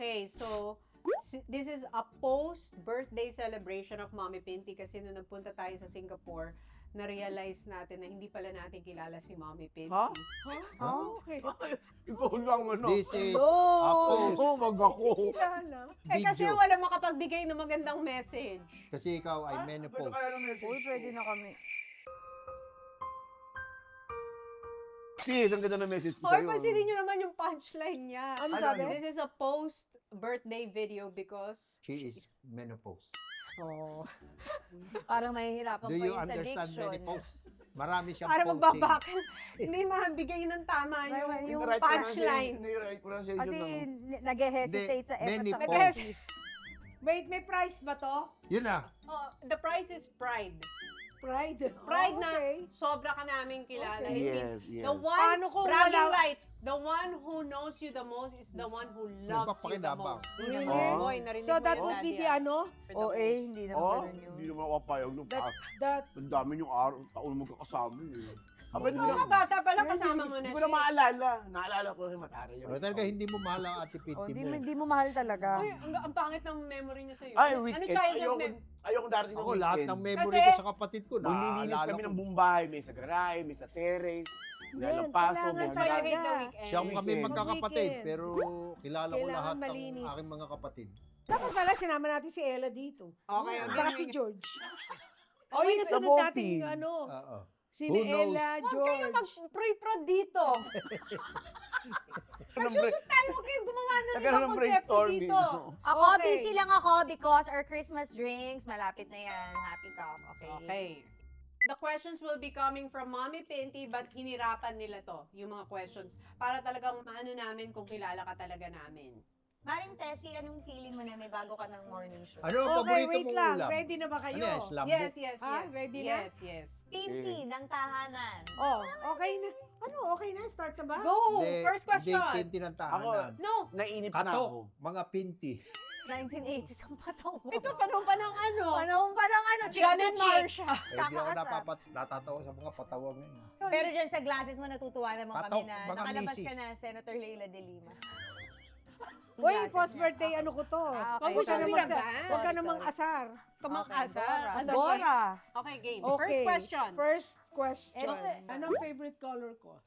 Okay, so this is a post-birthday celebration of Mommy Pinty kasi nung nagpunta tayo sa Singapore, na-realize natin na hindi pala natin kilala si Mommy Pinty. Ha? Okay. Ikaw lang ano. This is Hello! a post. Oh, mag ako. Kilala. Kasi Video. wala makapagbigay ng magandang message. Kasi ikaw ay menopause. Uy, pwede na kami. Sis, ang ganda ng message ko Hoy, sa'yo. pansinin nyo naman yung punchline niya. Ano Ano, sabi? ano? This is a post-birthday video because... She is menopause. Oh. Parang mahihirapan Do pa you yung sa understand diction. menopause? Marami siyang Para posing. magbabakan. Hindi mabigay ng tama yung punchline. Nai-write ko lang sa inyo. Kasi ng- nag-hesitate sa F Many at saka posts. T. Wait, may price ba to? Yun na. Oh, the price is pride. Pride. Pride Oh, na okay. sobra ka namin kilala. Okay. It means Yes, the yes. one, Paano kung bragging wala- rights, the one who knows you the most is the one who loves you the Nagpapakinabang. most. Really? Boy, narinig So mo that yun, would be Daddy, the ah. ano? For the O most. hindi naman Oh, ganun yun. hindi naman mapapayag nung That, ang dami yung araw, taon magkakasama yun. Ikaw mga bata pa lang kasama mo na Hindi ko na siya. maalala. Naalala ko rin matara yun. O, talaga hindi mo mahal ang ate O, Pinty mo. hindi mo mahal talaga. Uy, ang pangit ng memory niya sa'yo. Ay, Ano weekend. childhood Ayoko darating ng Ako lahat weekend. ng memory Kasi- ko sa kapatid ko. Maglilinis Naalala kami ko. ng buong bahay. May sa garay, may sa terrace. May paso, kailangan may That's why you hate the Talaga. weekend. Siyang kami Weekend. magkakapatid, Weekend. pero kilala ko Kailangan lahat ng malinis. aking mga kapatid. dapat pala sinama natin si Ella dito. Okay, Tsaka okay. si George. Oh, O, yung wait, nasunod sa natin voting. ano. Oo. Si Who knows? Ella, Huwag kayo George. mag-pre-prod dito. Nagsushoot tayo, huwag kayong gumawa ng Nagkaroon ibang ng konsepto brainstorming. dito. Ako, Okay. busy lang ako because our Christmas drinks, malapit na yan. Happy cup, okay? Okay. The questions will be coming from Mommy Pinty but hinirapan nila to, yung mga questions, para talagang maano namin kung kilala ka talaga namin. Maring Tessie, anong feeling mo na may bago ka ng morning show? Ano ang Okay, paborito wait mong lang. ulam? Ready na ba kayo? Ano yan, slam Yes, yes, Ah, yes. ready na? Yes, yes. Pinty ng tahanan. Oh, okay na. Ano, okay na? Start na ba? Go! Hindi, First question. Hindi Pinty ng tahanan. No, Nainip na ako. Katok, mga Pinty. 1980s ang patong mo. ito panong pa ng ano. Panahon pa ng ano, chicks John to and chicks. Marsha. Eh, di ako Kakakasal. natatawa sa mga patawag ngayon. Pero dyan sa glasses mo, natutuwa naman kami Patok, na mga nakalabas misis. ka na, Senator Leila de Lima. Uy, Glasses post niya. birthday, ano ko to? Ah, Huwag okay. mo Huwag ka siyang namang- binaban. Huwag ka Sorry, namang sorry. asar. Kamang-asar. Ah, Sige. Agora. Okay, game. Okay. First question. First question. Eh, Anong favorite color ko?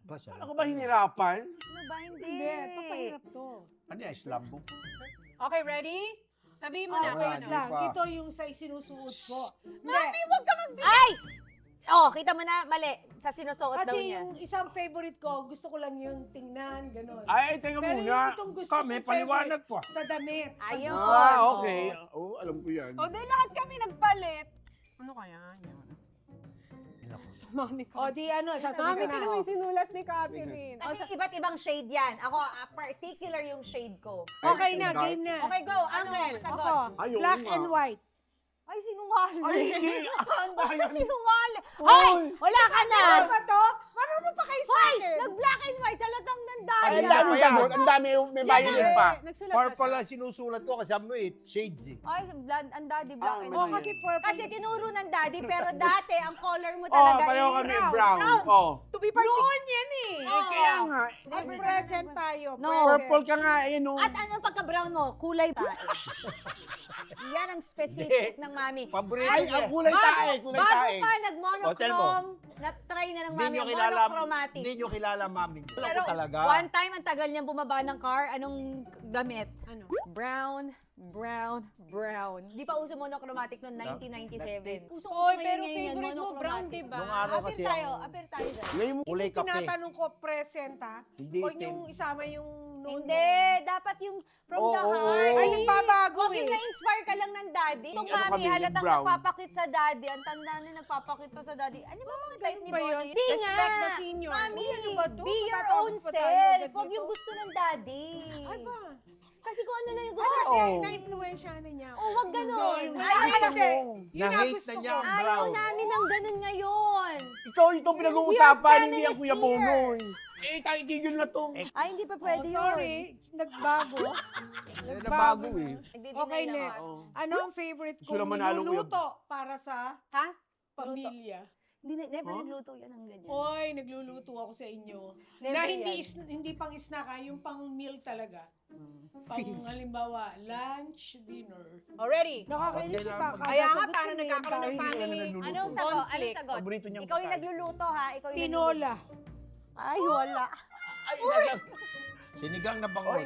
Ba siya? Ako ba hinirapan? Ano ba, hindi? Hindi, papahirap to. Ano yan, slambo? Okay, ready? Sabihin mo na. wait ano. Lang, pa. ito yung sa isinusuot ko. Mami, huwag ka mag... Ay! Oh, kita mo na, mali. Sa sinusuot daw Kasi niya. yung isang favorite ko, gusto ko lang yung tingnan, gano'n. Ay, teka Pero muna. yung itong gusto Kami, kong paliwanag favorite, pa. Sa damit. Ayun. Ah, okay. Oo, alam ko yan. O, di lahat kami nagpalit. Ano kaya? Yan. Sa mami ko. O, di ano, Mami, sasabihin ko tignan mo na. yung sinulat ni Catherine. Kasi iba't ibang shade yan. Ako, particular yung shade ko. Okay na, game na. Okay, go. Angel. Sagot. Ako, Ayun black nga. and white. Ay, sinungaling. Ay, hindi. Ang bayan. Sinungaling. Hoy! Wala ka na! Ano ba to? Marunong pa kayo sa Hoy! akin. Nag-black and white. Halatang Ay, nandali. ang dami sagot. Ang dami may violin pa. Nagsulat Purple pa siya. lang sinusulat ko kasi mo eh, shades eh. Ay, ang daddy black and Oh, Oh, white. kasi purple. Kasi tinuro ng daddy, pero dati, ang color mo Oh, talaga pareho is kami brown. brown. Brown. Oh. To be particular. Noon yan eh. Oo. Kaya nga. Mag-present tayo. No. present. Purple ka nga eh, no? At anong pagka-brown mo? Kulay tae. Yan ang specific ng mami. Paborito Ay, niya. ang kulay tae, kulay Bago tae. pa O, tell mo. nag-monochrome, na-try na ng Hindi mami nyo ang kilala, monochromatic. hindi nyo kilala mami niyo. Alam Pero ko talaga. one time, ang tagal niyang bumaba ng car, anong damit? Ano? Brown, brown, brown. Di pa uso monochromatic noong 1997. Uso Oy, pero favorite mo brown, di ba? Nung araw kasi Apir tayo dyan. Ngayon mo. kulay kape. Tinatanong ko present ha. Hindi Huwag itim. yung isama yung noon. Hindi, dapat yung from the Oo, heart. Ay, nagbabago Huwag eh. yung na-inspire ka lang ng daddy. Itong Ano mami, kami, yung halatang brown? nagpapakit sa daddy. Ang tanda na nagpapakit pa sa daddy. Ano ba mga type ni ba yun? Bonnie? Hindi nga. Respect the seniors. Mami, Uy, ano ba to? be your Matatapos own pa tayo self. agad Huwag dito? yung gusto ng daddy. Ay ba? Kasi kung ano na yung gusto. Kasi Oo. na-influensya na niya. Oh, wag ganun. Hindi. Ayaw, Ay, hindi. Yun ang Na-hate gusto na ko. niya ang ayaw brown. namin ng ganun ngayon. Ikaw itong pinag-uusapan, hindi ang feminists Kuya here. Bonoy. Eh, tayo tigil na to. Ay, hindi pa pwede Oh, yun. sorry, nagbago. Eh, nabago eh. Nagdi-deny Okay, lang next. ako. Oo. Ano ang favorite Gusto kong lang manalo, Kuya. niluluto para sa Ha? pamilya? Never Huh? nagluto yan ng ganyan. Oy, nagluluto ako sa inyo. Never na yan. hindi pang snack ha, yung pang meal talaga. Pang halimbawa, lunch, dinner. Already. Nakakainis Okay pa. lang. Kaya nga, parang nagkakaroon ng Hindi family. naman nagluluto. Anong sagot? Anong Conflict. sagot? Paborito niyang Ikaw yung pagkain. nagluluto ha? Ikaw yung Tinola. Ay, wala. Ay, sinigang na Oh, bangot.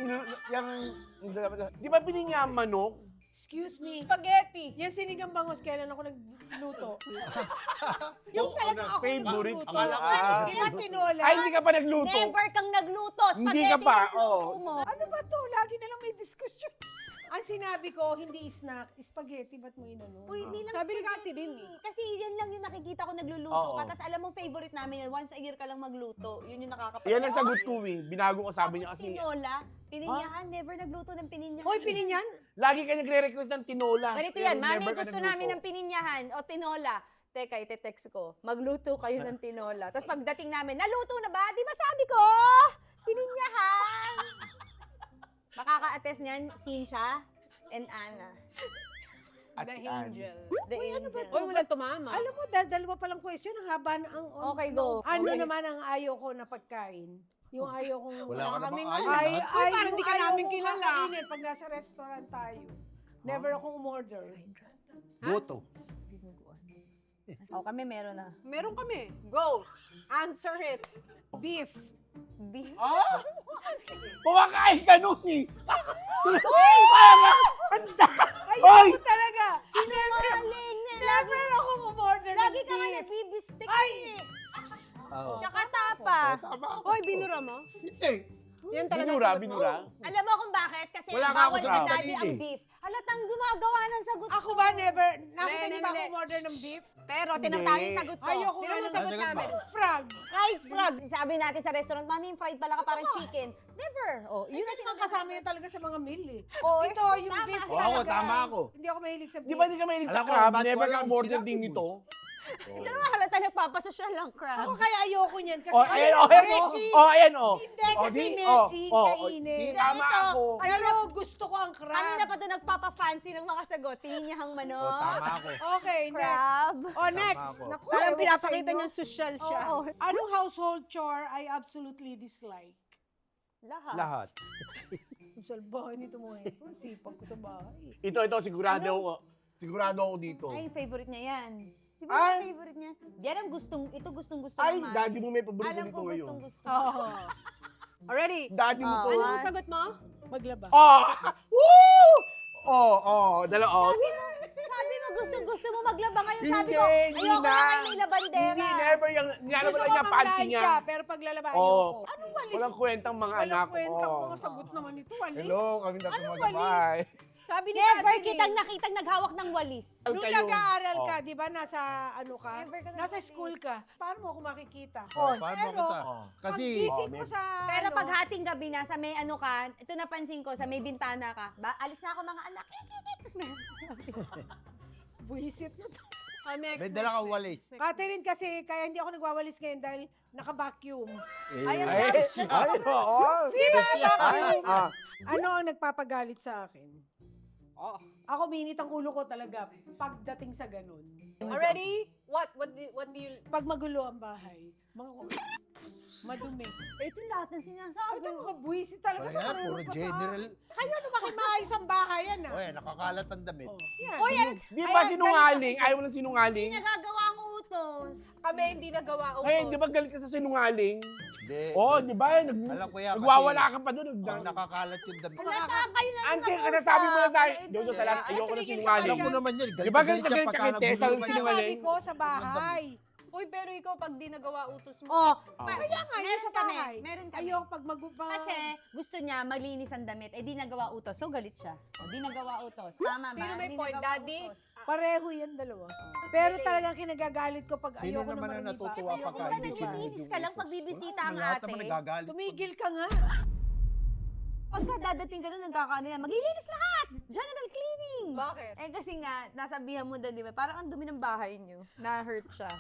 di ba pininga ang manok? Excuse me. Spaghetti. Yan sinigang bangos, kailan ako nagluto? yung Oo, talaga ako favorite nagluto. mo. Ah. Di ba tinola? Ay, hindi ka pa nagluto. Never kang nagluto. Spaghetti Hindi ka pa, ang luto oo. mo. Ano ba to? Lagi na lang may discussion. Ang sinabi ko, hindi snack, spaghetti, ba't mo inano? Uy, bilang Sabi ni spaghetti Kati din eh. Kasi yun lang yung nakikita ko nagluluto Oo. ka. Tapos alam mo, favorite namin yan. Once a year ka lang magluto. Yun yung nakakapagod. Yan ang sagot ko eh. Binago ko sabi niya Tapos kasi, tinola, pininyahan. Never nagluto ng pininyahan. Hoy, pininyan? lagi ka nagre-request ng tinola. Ganito pero yan, mami, never ka gusto nagluto. namin ng pininyahan o tinola. Teka, ite-text ko. Magluto kayo ng tinola. Tapos pagdating namin, naluto na ba? Di ba sabi ko? Pininyahan! Makaka-attest niyan, Cynthia and Anna. At The si Ann. angel. The angel. Uy, walang tumama. Alam mo, dalawa palang question, ang haba na ang... Okay, go. Ano Okay. naman ang ayaw ko na pagkain? Yung ayaw kong... Wala ka namang kaming ayaw. Ay, lahat. Uy, parang di ka ayaw namin kong kilala. kakainin pag nasa restaurant tayo. Never akong umorder. Goto. O, kami meron na. Meron kami. Go. Answer it. Beef. Beef. Ah! Kumakain ka nun eh! Uy! Ayaw Oy! ko talaga! Sinungaling na. Lagi, Never akong umorder lagi ng ka nga beef. nagbibistik Ay! eh. Oo. Tsaka tapa. Tama ako. Hoy, binura mo? Hindi. Yan talaga Binura, sagot mo. binura. Alam mo kung bakit? Kasi Wala nga ako bawal sa sa daddy kanina ang eh. beef. Halatang gumagawa ng sagot. Ako ba never? Nakita Hindi, niyo ba hindi. ako umorder ng beef? Pero Hindi. tinatawag yung sagot ko. Ayoko Tingnan nga mo ng sagot Sagot namin. mo. frog. Fried frog. Sabi natin sa restaurant, Mami, yung fried pala ka parang chicken. Never. Oh, yun Yun ang kasi kasama yan talaga sa mga meal eh. Oh, Ito, yung tama. beef Oo, ako, talaga. tama ako. Hindi ako mahilig sa beef. Di ba di ka mahilig sa Alam ko, crab? ba't Never walang ka umorder sinabi din mo? nito. Ito naman halata nagpapasosyal lang crab. Ako kaya ayoko niyan kasi Oh, ayan, oh, ayan, oh. messy. Oh, ayan, oh. Hindi, Oh, kasi di- messy, oh, oh, kainin. di, tama Ito, ako. Pero gusto ko ang crab. Kanina pa ito nagpapa-fancy ng mga sagot. Pininyahang Oo, manok. tama ako. Okay, Crab. next. Oh, next. ako. Naku, Parang ewan ko sa pinapakita inyo. niyang social siya. Oo. Anong household chore I absolutely dislike? Lahat. Lahat. Ang salbahay nito mo eh. Ang sipag ko sa bahay. Ito, sigurado ako. Sigurado ako dito. Ay, favorite niya yan. Di Ay. ba yung favorite niya? Yan ang gustong-gusto Ay, ng Mami. daddy mo may paborito Alam nito ko ngayon. gustong-gusto. Oo. Already. Daddy mo Oh. to. Anong sagot mo? Maglaba. Oh! Woo! Oh, dalawa. Oh. Sabi mo, gustong-gusto mo maglaba ngayon. Sabi Hindi, ko, hindi ayoko na na. kayo may labandera. Hindi, never yung nilalabas Gusto lang ko niya panty mamalayan niya. siya, pero paglalaba Oo. ayoko. Anong walis? Walang kwentang mga anak Walang kwentang ko. mga sagot naman ito. Walis. Hello, kami na Anong tumatabay. Sabi ni Never Catherine. kitang nakitang naghawak ng walis. Nung Kayo. nag-aaral ka, Oh. di ba, nasa ano ka? Never ka Nasa nagwalis. school ka. Paano mo ako makikita? Oh, paano pero, kita? Oh. Kasi, Pag-gising Oh, ko sa Pero ano, pag hating gabi na, sa may ano ka, ito napansin ko, sa may bintana ka, alis na ako mga anak. Tapos may buwisit na to. Oh, next. may dala kang walis. Catherine kasi, kaya hindi ako nagwawalis ngayon dahil naka-vacuum. Ayun Ay, ay, oo. Ah, Ano ang nagpapagalit sa akin? Oh. Ako, minit ang ulo ko talaga pagdating sa ganun. Already? What do you... Pag magulo ang bahay, madumi. ito lahat ng sinasabi. Ito mga buwisit talaga. Kaya, marunong puro pa sa general. akin. Kayo, lumaki maayos ang bahay yan ah. Oy, nakakalat ang damit. Oh, yan. Uy, Di ba Ayan, sinungaling? Ayaw mo ng sinungaling? nagagawa ang utos. Kami hindi nagawa utos. Ay, di ba galit ka sa sinungaling? Hindi. Oh, di ba? Alam ko yan kasi. Nagwawala ka pa doon. Ang nakakalat yung damit. Halata kayo na Ante, kasasabi mo na sa akin. Doon sa lahat, ayoko na tumigil ka sinungaling. Alam mo naman yan. Di ba galit na galit ka kay Tessa? Ano Sinungaling. sinasabi ko sa bahay? Uy, pero ikaw pag di nagawa utos mo. Oh, Kaya nga, yun meron sa kami. bahay. Meron kami. Ayoko pag magbuba. Kasi gusto niya malinis ang damit, eh di nagawa utos. So galit siya. O, di nagawa utos. Tama ba? Sino may Di point? nagawa Daddy? utos. Pareho yan dalawa. Pero talagang kinagagalit ko pag Sino ayoko naman naman ang natutuwa Ayoko pagka Di ba hindi siya naglilinis ka lang pag bibisita ang Lahat ate? naman nagagalit. Tumigil ka nga. Pagka dadating ka doon, nagkakaano yan, maglilinis lahat! General cleaning! Bakit? Eh kasi nga, nasabihan mo doon, di ba? Parang ang dumi ng bahay niyo. Na-hurt siya.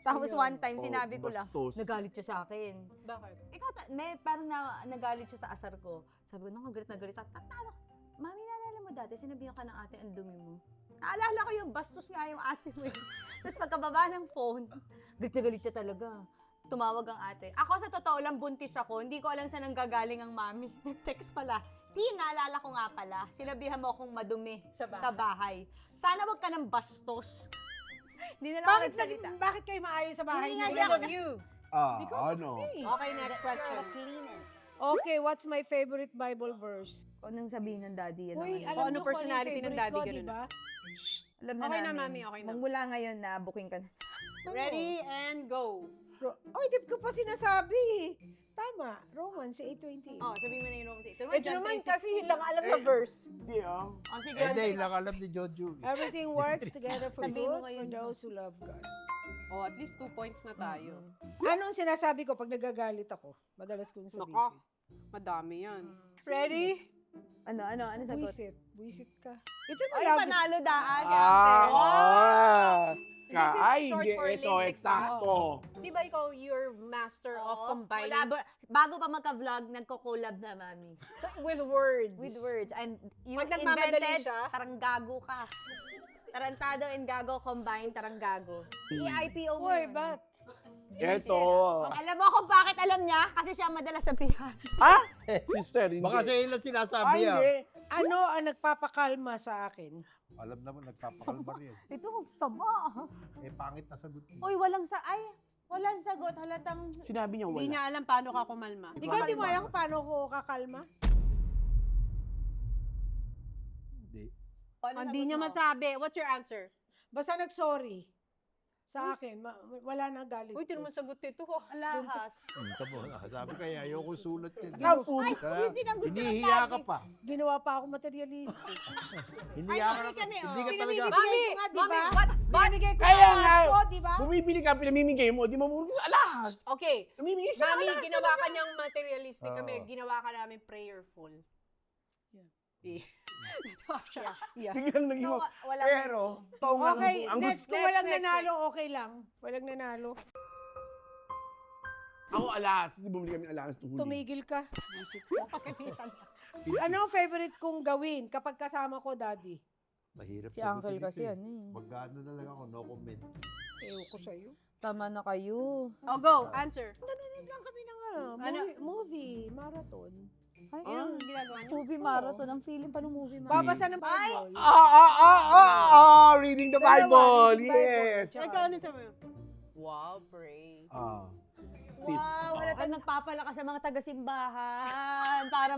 Tapos one time, Oh, sinabi ko lang, bastos. nagalit siya sa akin. Bakit? Ikaw, parang nagalit siya sa asar ko. Sabi ko, nagalit na galit. Tatalo. Mami, naalala mo dati, sinabihan ka ng ate, ang dumi mo. Naalala ko yung bastos nga yung ate mo. Tapos pagkababa ng phone, galit na galit siya talaga. Tumawag ang ate. Ako sa totoo lang, buntis ako. Hindi ko alam saan nanggagaling ang mami. Text pala. Naalala ko nga pala. Sinabihan mo akong madumi Sa bahay. sa bahay. Sana wag ka ng bastos. Hindi na lang ako Bakit, nagsalita. bakit kayo maayos sa bahay Hindi nga, niyo? di ako- of you. Because of Ano? me. Okay, next question. Okay, what's my favorite Bible verse? Kung anong sabihin ng daddy, yan Uy, naman. alam Kung ano niyo kung personality yung ng favorite daddy, ko, ganun diba? Alam na Okay na, namin. mami, okay na. Magmula ngayon na booking ka na. Ready and go. Oy, di ko pa sinasabi. Tama, Romans 8:28. Oh, sabihin mo na yung Romans 8. Ito naman kasi yun lang alam na verse. Hindi ah. Oh, sige. Hindi, lang alam ni Jojo. Everything works together for Sabihin mo good ngayon, for those who love God. Oh, at least 2 points na tayo. Anong sinasabi ko pag nagagalit ako? Madalas kong sabihin. Nako, madami yan. Ready? Ano sagot? Buisit ka. Ito na Ay, lagi. panalo daan. This is Ay, short hindi. for Ito, Lindex. eksakto. Di ba ikaw, you're master of Oo, combining bago pa magka-vlog, nagko-collab na, mami. with words. With words. And you Pag nagmamadali invented, siya. taranggago ka. Tarantado and gago combined, taranggago. I-IPO mo Uy, yun. ba't? Ito. Alam mo kung bakit alam niya? Kasi siya madalas sabihan. Ha? Sister, hindi. Baka sa ilan Ay, sinasabi ah. hindi. Ano ang nagpapakalma sa akin? Alam naman, nagpapakalma rin. Ito, sama. Eh, pangit na sagot. Uy, walang sagot. Halatang, Sinabi niya Hindi wala. niya alam paano ka kumalma. Ikaw, di mo alam kung paano ko kakalma? Hindi. Hindi niya masabi. What's your answer? Basta nag-sorry sa akin. Wala na galit. Uy, tinong sagot ito. alahas. Tamo, sabi kaya ayoko sulat yan. Saka food. Yun din ang gusto ng Hinihiya ka daddy. pa. Ginawa pa ako materialistic. Hinihiya ka Ay, na. kami, Hindi oh. ka talaga. Pinamimigay Mami, ko nga, di mami, ba? what? Binibigay ko Kaya ang nga. ko, di ba? Bumibili ka, pinamimigay mo, di mo mo alas. Okay. Namimigay siya. Mami, alas. ginawa ka niyang materialistic Oo. kami. Ginawa ka namin prayerful. Yeah. Natawa siya. Yeah. Biglang naging So, wala pero, Okay, next. Kung walang next, nanalo, okay lang. Walang nanalo. Ako alas, kasi bumili kami alas tuhuli. Tumigil ka. Buisit ka. Ano ang favorite kong gawin kapag kasama ko, daddy? Mahirap Si Uncle kasi yan eh. Magkano na lang ako, no comment. Ewan ko sa'yo. Tama na kayo. Oh, go. Answer. Nanonood lang kami ng Ano? movie, marathon. Ay, Anong ginagawa niyo? movie marathon. Ang feeling pa ng movie marathon. Babasa ng Bible. Reading the Dalawa, Bible, reading Bible. yes. Tsaka- Ikaw, ano sabi mo? Wow, pray. Sis. Wow, wala tayong nagpapalakas sa mga taga-simbahan para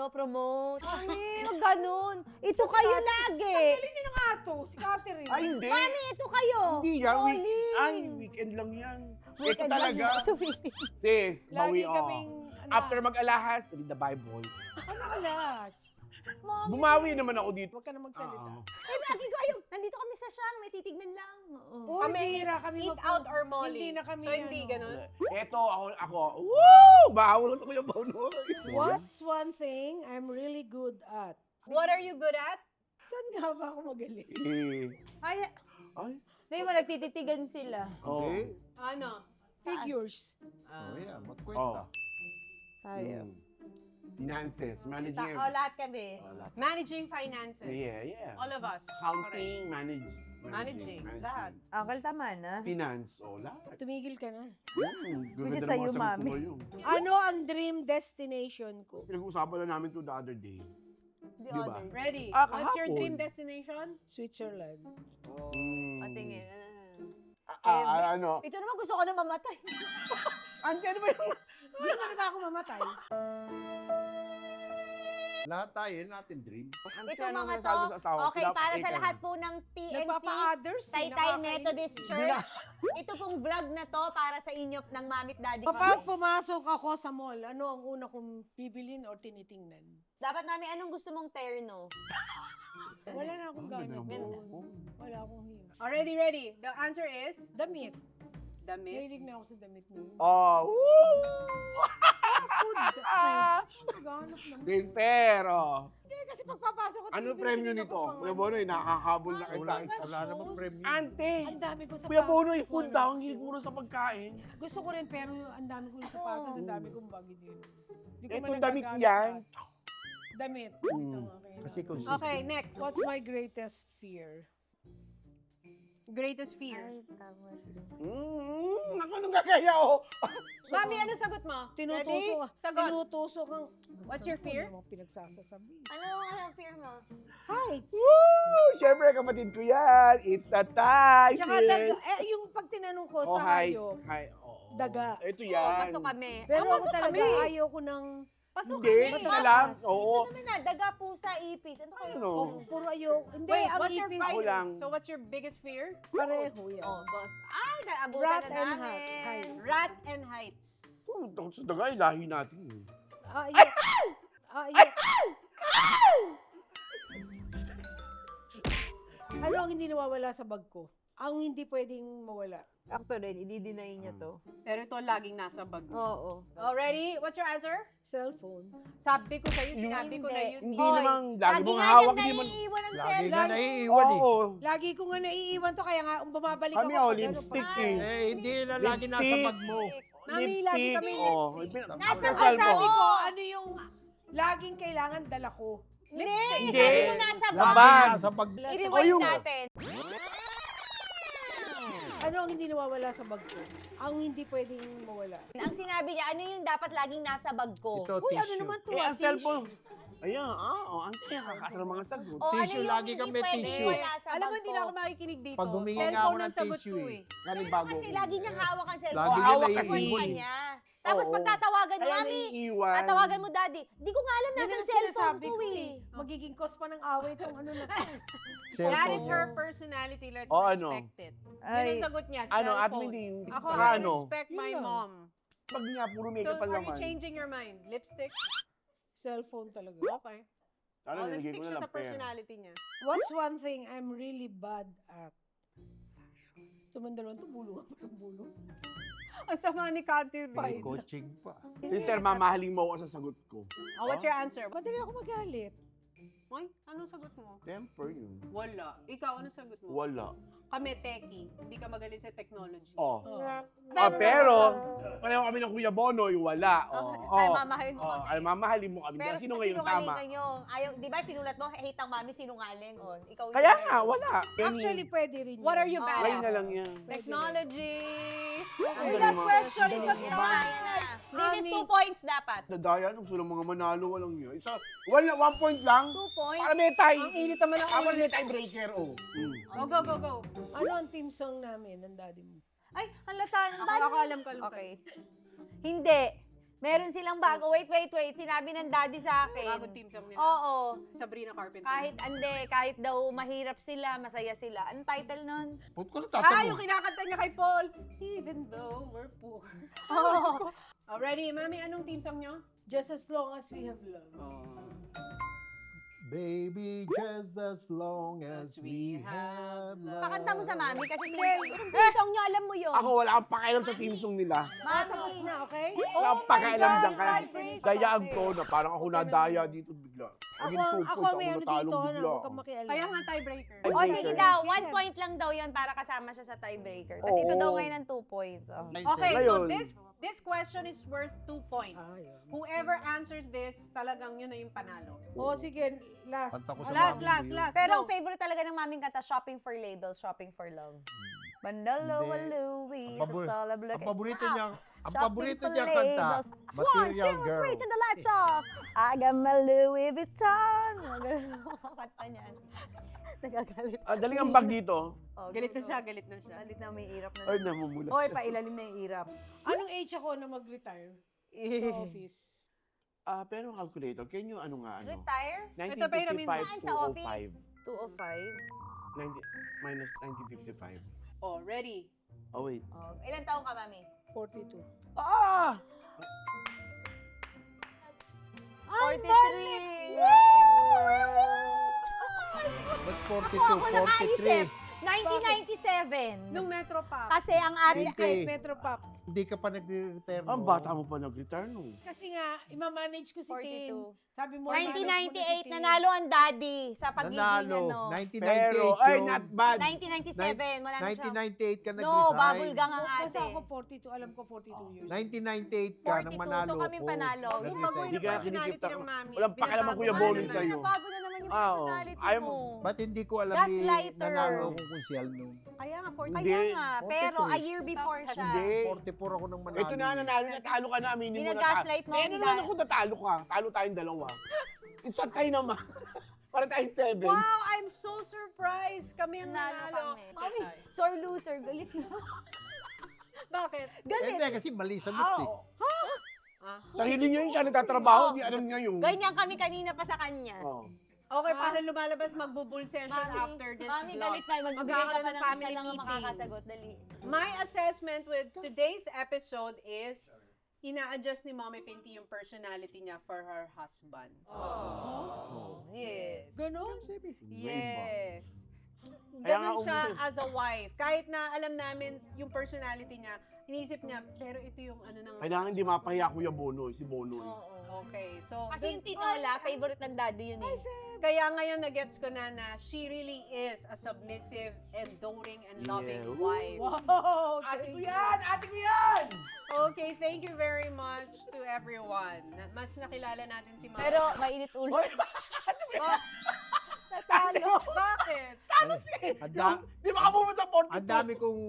promote. Mami, wag ganun. Ito kayo lagi. Galing nyo na nga to, si Catherine. Ay, hindi. Mami, ito kayo. Hindi yan. Rolling. Ay, weekend lang yan. Ito Weekend lang talaga. yun. Sis, Lagi bawi kaming, After mag-alahas, read the Bible. ano alas? Mami. Bumawi naman ako dito. Huwag ka na magsalita. Oo. Ay, lagi kayo. Nandito kami sa siyang, may titignan lang. Oo. Oh, bihira kami Eat out or molly? Hindi na kami, So, hindi ano. ganun? Ito, ako. Woo! Bawal sa Kuya Bono. What's one thing I'm really good at? What are you good at? Saan nga ba ako magaling? Ay, Ay. di ba nagtititigan sila? Okay. Ano? Figures. Oh, yeah, Oh. magkwenta. Tayo. Finances, managing. Lahat kami. Managing finances. Yeah. All of us. Accounting, Managing, lahat. Uncle, tama na. Finance, lahat. Tumigil ka na. Visit Gaganda ng sa'yo, mga sagot Mami. ko ngayon. Ano ang dream destination ko? Pinag-uusapan na namin to the other day. The Di ba? other. Ready? Ah, What's your kahapon. dream destination? Switzerland. Patingin. Ano? Ito naman gusto ko na mamatay. Ano ba yung... Gusto na ba ako mamatay? Lahat tayo, natin dream. Ito mga to, okay, para sa lahat po ng TMC, Nagpapa-others. Taytay Methodist Church. Ito pong vlog na to para sa inyo ng Mamit Daddy. Kapag pumasok ako sa mall, ano ang una kong bibilin or tinitingnan? Dapat namin anong gusto mong terno? Wala na akong gana. Ganda. Wala akong hiya. Ready. The answer is Damit. damit. Mahilig na ako sa damit mo. Oh, Food. Ganap naman. Sister, Hindi, kasi pagpapasok ko, Ano bibili premyo ako nito? pang Kuya ano. Bonoy, nakakahabol na Wala, kita. wala namang premium. Ante! Ang dami ko sa Kuya Bonoy, food daw. Ang hilig mo rin sa pagkain. Gusto ko rin, pero ang dami kong sapatos, ang dami kong bagi din. Di ko Ito man damit nagagamit yan. lahat. Damit. Mm. Kasi consistent. Okay, next. What's my greatest fear? Greatest fear. Ako nung gagaya, oh. Mami, ano sagot mo? Ready? Tinutusok. Sagot. Tinutusok ang... What's your fear? Ano namang pinagsasasabi? Anong fear mo? Heights. Woo! Siyempre, kapatid ko yan. It's a tie. Tsaka daga. Yung pag tinanong ko Oh, sa heights. hayop, Oo. daga. Ito Oo, yan. pasok kami. Pero ako pasok talaga kami. ayaw ko ng... Pasok Hindi, kami. ba't alam? Oo. Ito naman na, daga, pusa, ipis. Ano kayo? Ano? Puro ayaw. Hindi, Wait, ang what's your ipis. Ako fear? lang. So what's your biggest fear? Pareho yan. Oh, both. Ay, naabutan Rat na and namin. heights. Rat and heights. Takot sa daga, ilahi natin. eh. Ayaw. Ayaw. Ano ang hindi nawawala sa bag ko? Ang hindi pwedeng mawala. Actually, i-deny niya to. Pero ito laging nasa bag mo. Oo. Oh, ready? What's your answer? Cellphone. Sabi ko sa'yo, sinabi ko na yun. Hindi Hoy, namang lagi mong nga hawak. niyang Hindi mo... naiiwan ang Lagi cellphone. na naiiwan eh. Oo. Lagi ko nga naiiwan to, kaya nga bumabalik Kami, ako. oh, pag ano, lipstick pag- eh. Eh, hindi na lagi nasa Lipstick. bag mo. Mami, lagi kami Oh, lipstick. Nasa Ang Ang cellphone. sabi ko, ano yung laging kailangan dala ko? Hindi, Hindi. sabi mo nasa Lagi bag. bag. nasa bag. I-rewind yung- natin. Ano ang hindi nawawala sa bag ko? Ang hindi pwedeng mawala. Ang sinabi niya, ano yung dapat laging nasa bag ko? Ito, Uy, ano tissue. naman to? Eh, ang Tissue. cellphone. Ayan, ang kaya kakasal mga sagot. O ano Tissue, yung lagi hindi kang may pwedeng tissue. wala sa Alam mo, bag hindi ko? na ako makikinig dito. Pag humingi nga ako Cellphone ng ang sagot tissue ko eh. eh. Galing Pero bago. kasi lagi niyang hawak ang cellphone. Lagi niya Hawak naiiwan. niya. Tapos Oo. pag tatawagan mo, Kaya mami, naiiwan. tatawagan mo, daddy. Di ko nga alam Yan nasa ang cellphone sinasabi ko ko eh. Magiging cause pa ng away itong ano na to. That is Cellphone. her personality. Let's O, ano? respect it. Yun ang sagot niya, Ano, at cellphone. hindi. Ako, Saka I ano? respect my Yun lang. mom. Pag nga, puro So, makeup pa are you naman. changing your mind? Lipstick? Cellphone talaga. Okay. Sana Oh, nilagay nag-stick ko na siya lang sa pera. personality niya. What's one thing I'm really bad at? Tumandalon to, bulungan pa ng bulong. Ang sama ni Cathy May Reid. coaching pa. Sister, mamahaling mo ako sa sagot ko. Oh, what's your answer? Madali ako magalit. Ay, anong sagot mo? Temper yun. Wala. Ikaw, anong sagot mo? Wala. Kami, techie. Hindi ka magaling sa technology. Oh. Oh. Pero, pareho kami ng Kuya Bonoy, wala. Oh. Ay, mamahalin mo Oh, kami. ay, mamahalin mo kami. Pero Sino ngayon tama? sinungaling nyo. Ayaw, di ba sinulat mo, hate ang mami, sinungaling. O, ikaw yun. Kaya nga, wala. Actually, pwede rin What yun. are you bad Ngayon at? na lang yan. Technology! Ang Okay, galing last mo. question. Ang Isa galing mo. na. This is Mami. 2 points dapat. Nadaya, gusto ng mga manalo, walang yun. Isa, 1 point lang. 2 points. Para may tie. Ang init naman ang Para ulo. may tiebreaker, oh. Oh, go, go, go. Ano ang team song namin ng daddy mo? Ay, halata. Ako alam ko. Okay. Hindi. Meron silang bago. Wait. Sinabi ng daddy sa akin. Bagong team song nila. Oo. Sabrina Carpenter. Kahit daw mahirap sila, masaya sila. Anong title nun? Put ko na Ah, tatanong. yung kinakanta niya kay Paul. Even though we're poor. Oo. Oh, ready? Mami, anong team song niyo? Just as long as we have love. Baby, just as long as we have love. Pakanta mo sa mami kasi yung team song nyo, alam mo yun. Ako, wala akong pakialam sa team song nila. Tapos Mami. na, okay? Wala akong pakialam dyan. Kaya tiebreaker. dayaan ko na parang ako nadaya dito bigla. Ako, Naging 2 ako points, may ano natalong dito, ano, bigla. huwag kang makialam. Kaya nga tiebreaker. Ay, O sige daw, Sige. 1 point lang daw yun para kasama siya sa tiebreaker. Kasi ito Oo. daw ngayon ng 2 points. Oh. Okay, so Ngayon. this question is worth 2 points. Ah, yun. Whoever answers this, talagang yun na yung panalo. O sige, last. Kanta ko sa Last, mami last, mo yun. last. Pero go. ang favorite talaga ng maming kanta, Shopping for Labels, Shopping for Love. Manalo, Hindi. Louie, Ang pabor- Kasolab, Ang paborito niya, ang Shopping paborito for niya kanta, labels. Material 1, 2, Girl. 3, turn the lights off. I got my Louis Vuitton. Ganun ang kanta niyan. Nagagalit. Daling ang bag dito. Oh, Galit na go, siya, go. galit na siya. Galit na may irap na. Ay, namumulas Oy, siya. pailalim na yung irap. Anong age ako na mag-retire sa office? Pero calculator, can you ano nga, ano? Retire? Ito, Pyramid. 1955 Saan to sa office? 05. 205. 90, minus 1955. Oh, ready? Oh, wait. Oh, ilan taong ka, mami? 42. Ah! 43. Ba't Ako 42, nakaisip. 43? 1997. Nung Metro Pop. Kasi ang ate, 20. Metro Pop. Hindi ka pa nagre-retire. Ang bata mo pa nag-retire no. Kasi nga, imamanage ko si Tin. 42. Sabi mo, manage mo na si 1998, Tin. nanalo ang daddy sa pagiging Nanalo. ano. 1998 Pero, ay, yung- not bad. 1997, wala na siya. 1998 ka No, nag-resign. bubble gang ang Basta ate. ako 42, alam ko 42 years. 1998 ka nang 42, manalo so kami ko. panalo. Yung Nag-resign bago Hindi yung ka personality kinikita ng ko. mami. Walang pakialam binabago Kuya na Bowling naman. sa'yo. Bago na naman yung Ah, oo. personality Ayaw mo. Ba't hindi ko alam Gaslighter. nanalo akong konsyal noon? Kaya nga, 40. Hindi. Kaya nga, pero 42. a year before siya. Hindi. 44 ako nang manalo. Ito na, nanalo, natalo ka na, aminin mo na. Ginagaslight mo Eh, ang ano naman kung natalo ka? Talo tayong dalawa. It's a tie naman. Para tayong 7. Wow, I'm so surprised. Kami ang Nanalo nanalo. kami. Mami, sore loser, galit na. Bakit? Galit. Hindi, kasi mali sagot Ah, eh. Ah. sarili niya yun siya nagtatrabaho, hindi alam niya yung... Ganyan kami kanina pa sa kanya. Oh. Okay, paano lumalabas magbubull session after this Mami, vlog? galit tayo. Magbigay ka Magkakaroon pa ng ng family siya lang ang meeting. makakasagot. Dali. My assessment with today's episode is ina-adjust ni Mommy Pinty yung personality niya for her husband. Yes. Ganon? Sabi. Yes. Kaya nga Ganon siya umuwi. as a wife. Kahit na alam namin yung personality niya, inisip niya, pero ito yung ano ng... Kailangan hindi mapahiya Kuya Bonoy, si Bonoy. Oo. Okay, so... Kasi yung tinola, favorite ng daddy yun eh. Kaya ngayon na-gets ko na she really is a submissive and doting and loving Yeah. wife. Wow! Ate ko yan! Ate ko yan! Okay, thank you very much to everyone. Mas nakilala natin si Mama. Pero mainit ulo. Hoy, Natalo. Bakit? ano si... Ang da- Di ba ka pumunta sa 42? Ang dami kong...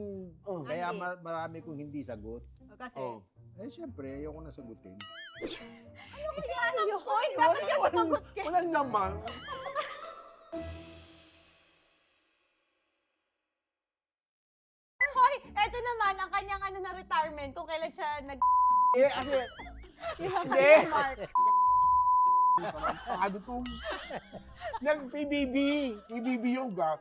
Oh. Kaya Hindi. marami kong hindi sagot. Kasi, Oh. Eh, syempre, ayoko na sagutin. Ano yun? Dapat ka sumagot ka. Wala naman. Hoy, eto naman ang kanyang ano na retirement kung kailan siya nag... Eh, kasi... Yung ang Hindi. kanyang mark. Ano to? Nag-PBB. PBB yung gap.